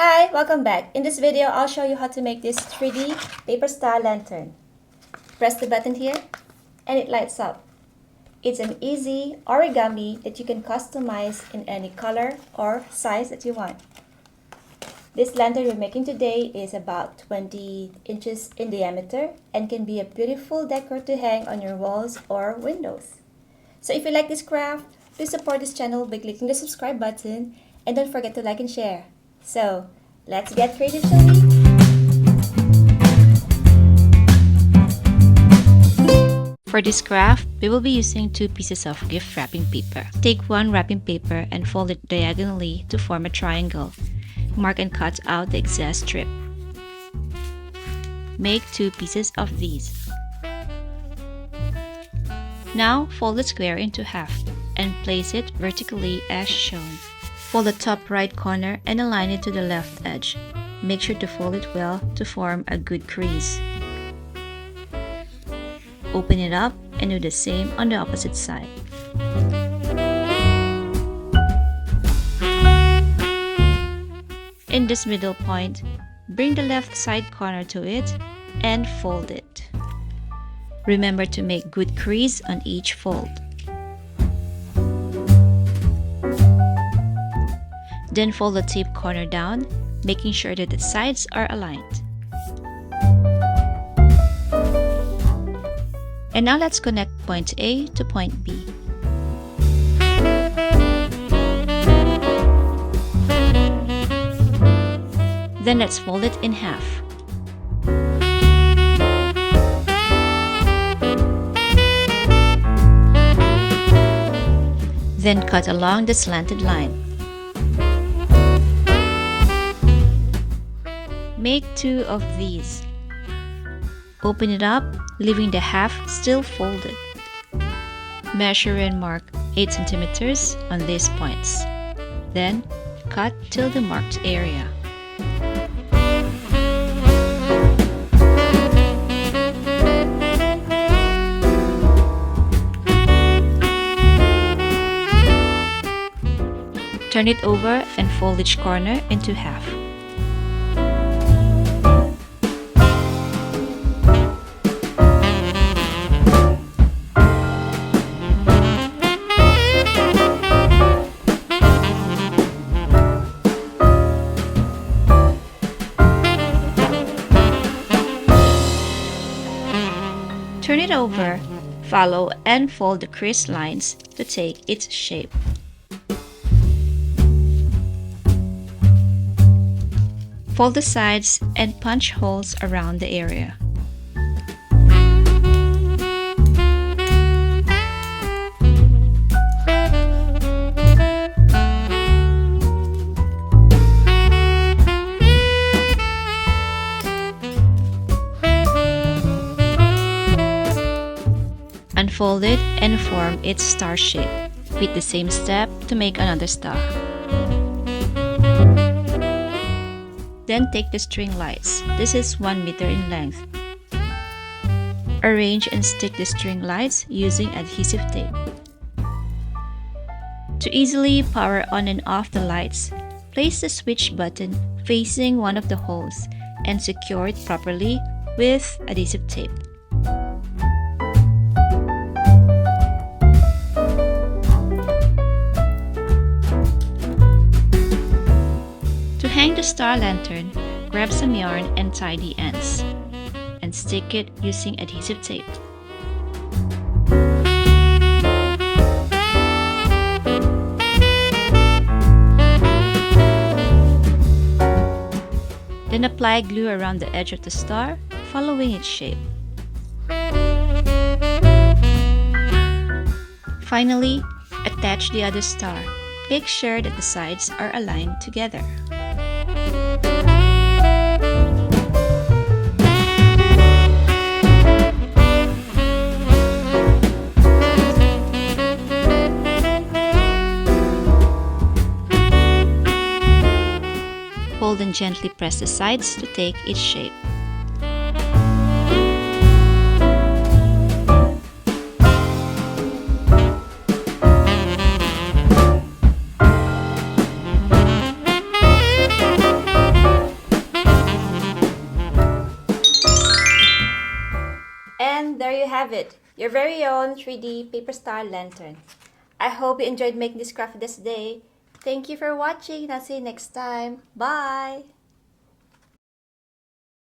Hi, welcome back. In this video, I'll show you how to make this 3D paper star lantern. Press the button here and it lights up. It's an easy origami that you can customize in any color or size that you want. This lantern we're making today is about 20 inches in diameter and can be a beautiful decor to hang on your walls or windows. So if you like this craft, please support this channel by clicking the subscribe button and don't forget to like and share. So, let's get creative, shall we? For this craft, we will be using 2 pieces of gift wrapping paper. Take one wrapping paper and fold it diagonally to form a triangle. Mark and cut out the excess strip. Make 2 pieces of these. Now, fold the square into half and place it vertically as shown. Fold the top right corner and align it to the left edge. Make sure to fold it well to form a good crease. Open it up and do the same on the opposite side. In this middle point, bring the left side corner to it and fold it. Remember to make good crease on each fold. Then fold the tip corner down, making sure that the sides are aligned. And now let's connect point A to point B. Then let's fold it in half. Then cut along the slanted line. Make 2 of these. Open it up, leaving the half still folded. Measure and mark 8 centimeters on these points. Then, cut till the marked area. Turn it over and fold each corner into half. Turn it over, follow and fold the crease lines to take its shape. Fold the sides and punch holes around the area. Unfold it and form its star shape. Repeat the same step to make another star. Then take the string lights. This is 1 meter in length. Arrange and stick the string lights using adhesive tape. To easily power on and off the lights, place the switch button facing one of the holes and secure it properly with adhesive tape. To hang the star lantern, grab some yarn and tie the ends, and stick it using adhesive tape. Then apply glue around the edge of the star, following its shape. Finally, attach the other star. Make sure that the sides are aligned together. Hold and gently press the sides to take its shape. And there you have it, your very own 3D paper star lantern. I hope you enjoyed making this craft this day. Thank you for watching and I'll see you next time. Bye!